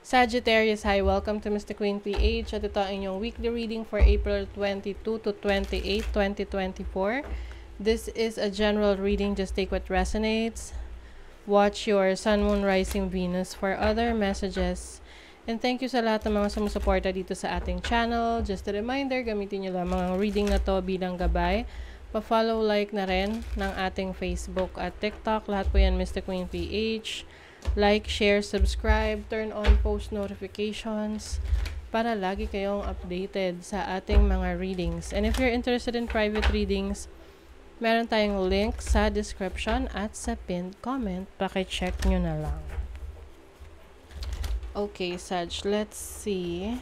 Sagittarius, hi, welcome to Mr. Queen PH. At ito ang inyong weekly reading for April 22 to 28, 2024. This is a general reading, just take what resonates. Watch your Sun, Moon, Rising, Venus for other messages. And thank you sa lahat ng mga sumusuporta dito sa ating channel. Just a reminder, gamitin nyo lang mga reading na to bilang gabay. Pa-follow, like na rin ng ating Facebook at TikTok. Lahat po yan Mr. Queen PH. Like, share, subscribe, turn on post notifications para lagi kayong updated sa ating mga readings. And if you're interested in private readings, meron tayong link sa description at sa pinned comment. Paki-check nyo na lang. Okay, Sag, let's see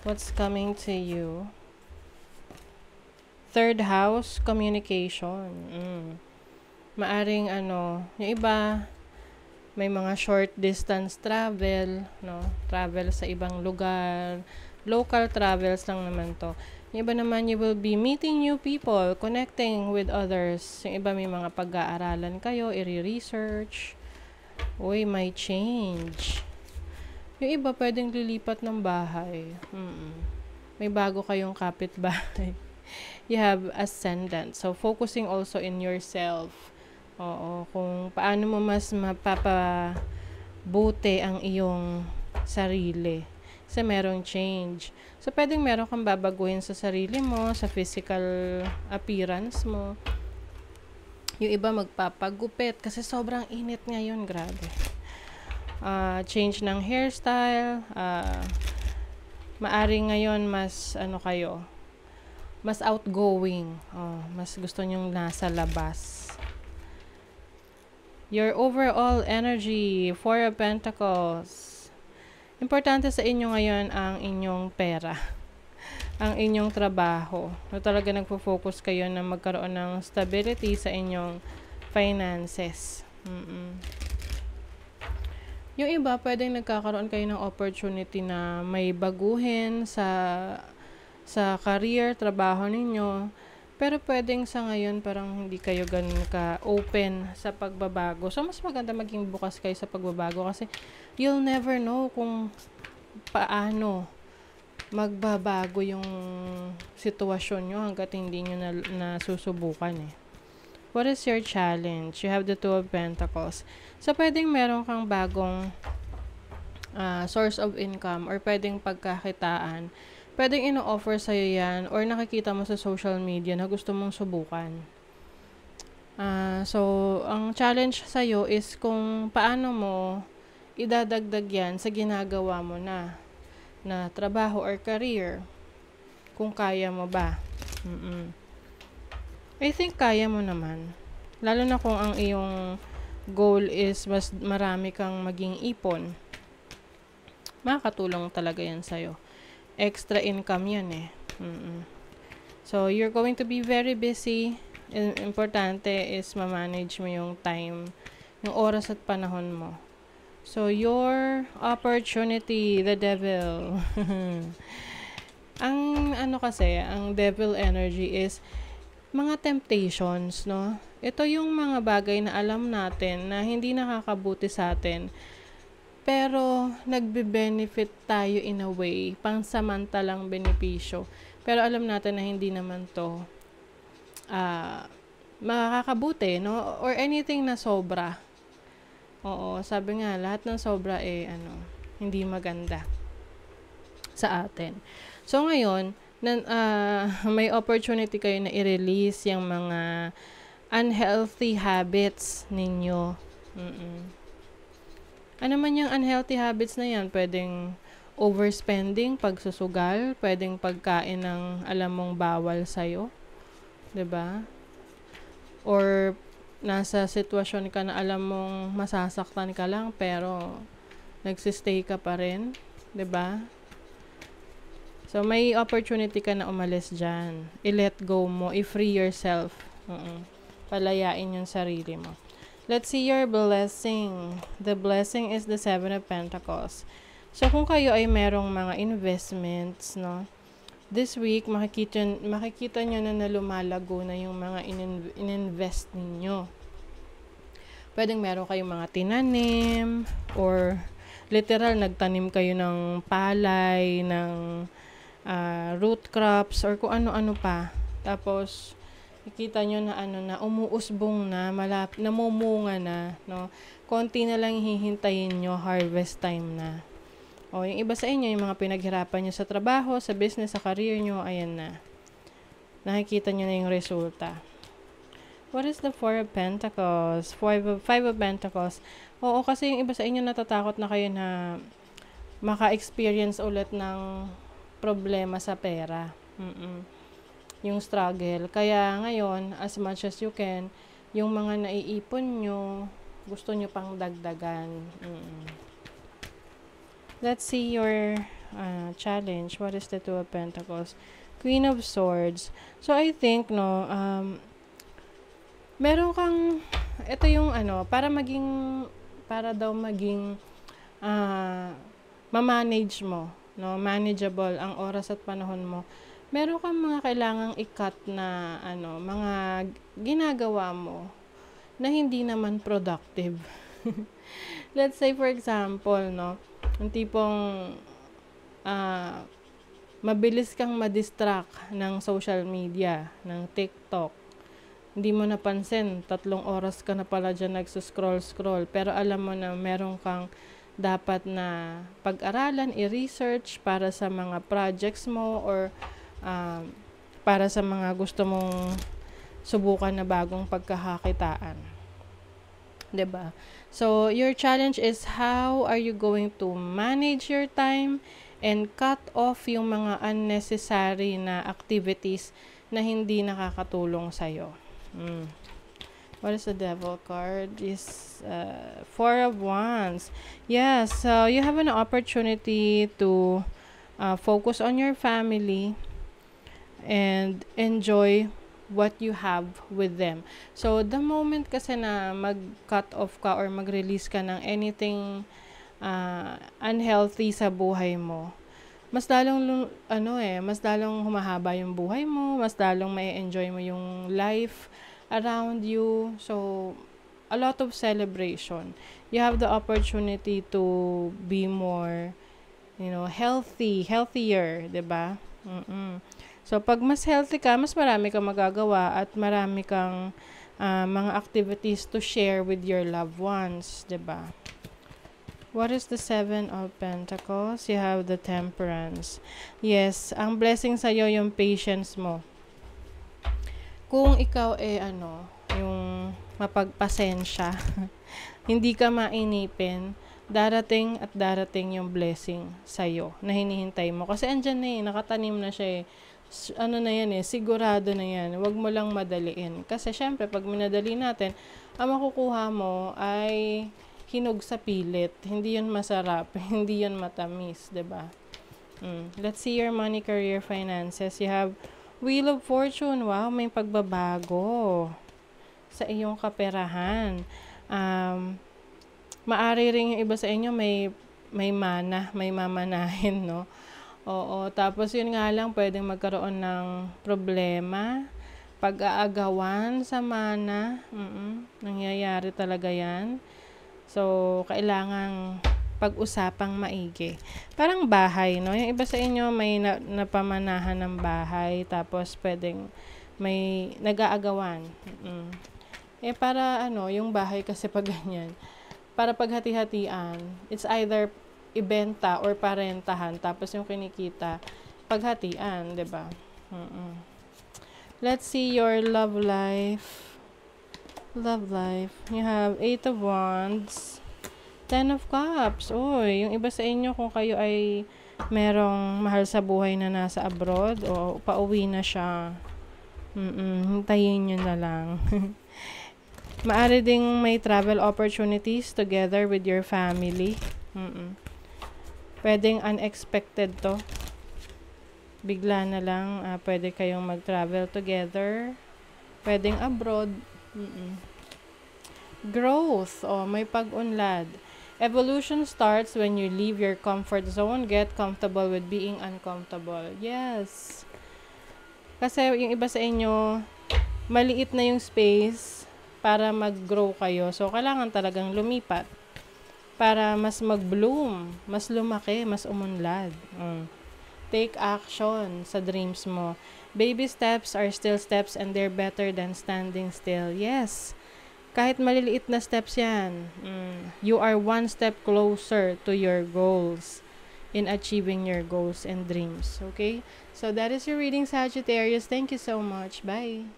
what's coming to you. Third house, communication. Maaring yung iba, may mga short distance travel, no? Travel sa ibang lugar. Local travels lang naman to. Yung iba naman, you will be meeting new people, connecting with others. Yung iba may mga pag-aaralan kayo, i-research. Uy, may change. Yung iba pwedeng lilipat ng bahay. May bago kayong kapitbahay. You have ascendant. So, focusing also in yourself. Oo, kung paano mo mas mapapabuti ang iyong sarili. Kasi merong change. So, pwedeng meron kang babaguhin sa sarili mo, sa physical appearance mo. Yung iba magpapagupit kasi sobrang init ngayon, grabe. Change ng hairstyle. Maaring ngayon mas, mas outgoing. Mas gusto nyong nasa labas. Your overall energy, Four of Pentacles. Importante sa inyo ngayon ang inyong pera. Ang inyong trabaho. Talaga nagpo-focus kayo na magkaroon ng stability sa inyong finances. Yung iba, pwedeng nagkakaroon kayo ng opportunity na may baguhin sa career, trabaho ninyo. Pero pwedeng sa ngayon parang hindi kayo ganun ka-open sa pagbabago. So, mas maganda maging bukas kayo sa pagbabago kasi you'll never know kung paano magbabago yung sitwasyon nyo hanggat hindi nyo nasusubukan eh. What is your challenge? You have the Two of Pentacles. So, pwedeng meron kang bagong source of income or pwedeng pagkakitaan. Pwedeng ino-offer sa'yo yan or nakikita mo sa social media na gusto mong subukan. So, ang challenge sa'yo is kung paano mo idadagdag yan sa ginagawa mo na trabaho or career. Kung kaya mo ba. I think kaya mo naman. Lalo na kung ang iyong goal is mas marami kang maging ipon. Makakatulong talaga yan sa'yo. Extra income yan eh. So, you're going to be very busy. Importante is ma-manage mo yung time, yung oras at panahon mo. So, your opportunity, the devil. Ang devil energy is mga temptations, no? Ito yung mga bagay na alam natin na hindi nakakabuti sa atin. Pero, nagbe-benefit tayo in a way, pangsamantalang benepisyo. Pero alam natin na hindi naman to makakabuti, no? Or anything na sobra. Oo, sabi nga, lahat ng sobra hindi maganda sa atin. So, ngayon, may opportunity kayo na i-release yung mga unhealthy habits ninyo. Ano man yung unhealthy habits na yan? Pwedeng overspending, pagsusugal, pwedeng pagkain ng alam mong bawal sa'yo. 'Di ba? Or nasa sitwasyon ka na alam mong masasaktan ka lang pero nagsistay ka pa rin. 'Di ba? So, may opportunity ka na umalis dyan. I-let go mo. I-free yourself. Palayain yung sarili mo. Let's see your blessing. The blessing is the Seven of Pentacles. So, kung kayo ay merong mga investments, no? This week, makikita nyo na lumalago na yung mga ininvest ninyo. Pwedeng meron kayong mga tinanim or literal nagtanim kayo ng palay, ng root crops or kung ano-ano pa. Tapos nakita nyo na na umuusbong na, namumunga na, no? Konti na lang hihintayin nyo, harvest time na. O, yung iba sa inyo, yung mga pinaghirapan nyo sa trabaho, sa business, sa career nyo, ayan na. Nakikita nyo na yung resulta. What is the Four of Pentacles? Five of Pentacles. Oo, kasi yung iba sa inyo natatakot na kayo na maka-experience ulit ng problema sa pera. Yung struggle. Kaya ngayon, as much as you can, yung mga naiipon nyo, gusto nyo pang dagdagan. Let's see your challenge. What is the Two of Pentacles? Queen of Swords. So, I think, no, meron kang, ito yung para daw maging ma-manage mo, no, manageable ang oras at panahon mo. Meron kang mga kailangang i-cut na, mga ginagawa mo na hindi naman productive. Let's say, for example, no, yung tipong mabilis kang ma-distract ng social media, ng TikTok. Hindi mo napansin, 3 oras ka na pala dyan nagsuscroll-scroll. Pero alam mo na meron kang dapat na pag-aralan, i-research para sa mga projects mo or para sa mga gusto mong subukan na bagong pagkakakitaan. 'Di ba? So, your challenge is how are you going to manage your time and cut off yung mga unnecessary na activities na hindi nakakatulong sa'yo. What is the Devil card? Is Four of Wands. Yes, so you have an opportunity to focus on your family and enjoy what you have with them. So, the moment kasi na mag-cut off ka or mag-release ka ng anything unhealthy sa buhay mo, mas lalong mas lalong humahaba yung buhay mo, mas lalong mai-enjoy mo yung life around you. So, a lot of celebration. You have the opportunity to be more, healthier, 'di ba? So, pag mas healthy ka, mas marami kang magagawa at marami kang mga activities to share with your loved ones, 'di ba? What is the Seven of Pentacles? You have the Temperance. Yes, ang blessing sa'yo yung patience mo. Kung ikaw yung mapagpasensya, hindi ka mainipin, darating at darating yung blessing sa'yo na hinihintay mo. Kasi andyan na nakatanim na siya sigurado na yan. Huwag mo lang madaliin. Kasi syempre, pag minadali natin, ang makukuha mo ay hinog sa pilit. Hindi yun masarap. Hindi yun matamis, 'di ba? Let's see your money, career, finances. You have Wheel of Fortune. Wow, may pagbabago sa iyong kaperahan. Maari rin yung iba sa inyo may mamanahin, no? Oo, tapos yun nga lang, pwedeng magkaroon ng problema, pag-aagawan sa mana, nangyayari talaga yan. So, kailangang pag-usapang maigi. Parang bahay, no? Yung iba sa inyo may napamanahan ng bahay, tapos pwedeng may nag-aagawan. Para yung bahay kasi pag ganyan, para paghati-hatian, it's either ibenta or parentahan, tapos yung kinikita paghatian, 'di ba? Let's see your love life. You have 8 of Wands, 10 of Cups. Uy, yung iba sa inyo, kung kayo ay merong mahal sa buhay na nasa abroad o pauwi na siya, hintayin nyo na lang. Maari ding may travel opportunities together with your family. Pwedeng unexpected to. Bigla na lang, pwede kayong mag-travel together. Pwedeng abroad. Growth. May pag-unlad. Evolution starts when you leave your comfort zone. Get comfortable with being uncomfortable. Yes. Kasi yung iba sa inyo, maliit na yung space para mag-grow kayo. So, kailangan talagang lumipat. para mas mag-bloom, mas lumaki, mas umunlad. Take action sa dreams mo. Baby steps are still steps and they're better than standing still. Yes, kahit maliliit na steps yan. You are one step closer to your goals in achieving your goals and dreams. Okay? So that is your reading, Sagittarius. Thank you so much. Bye.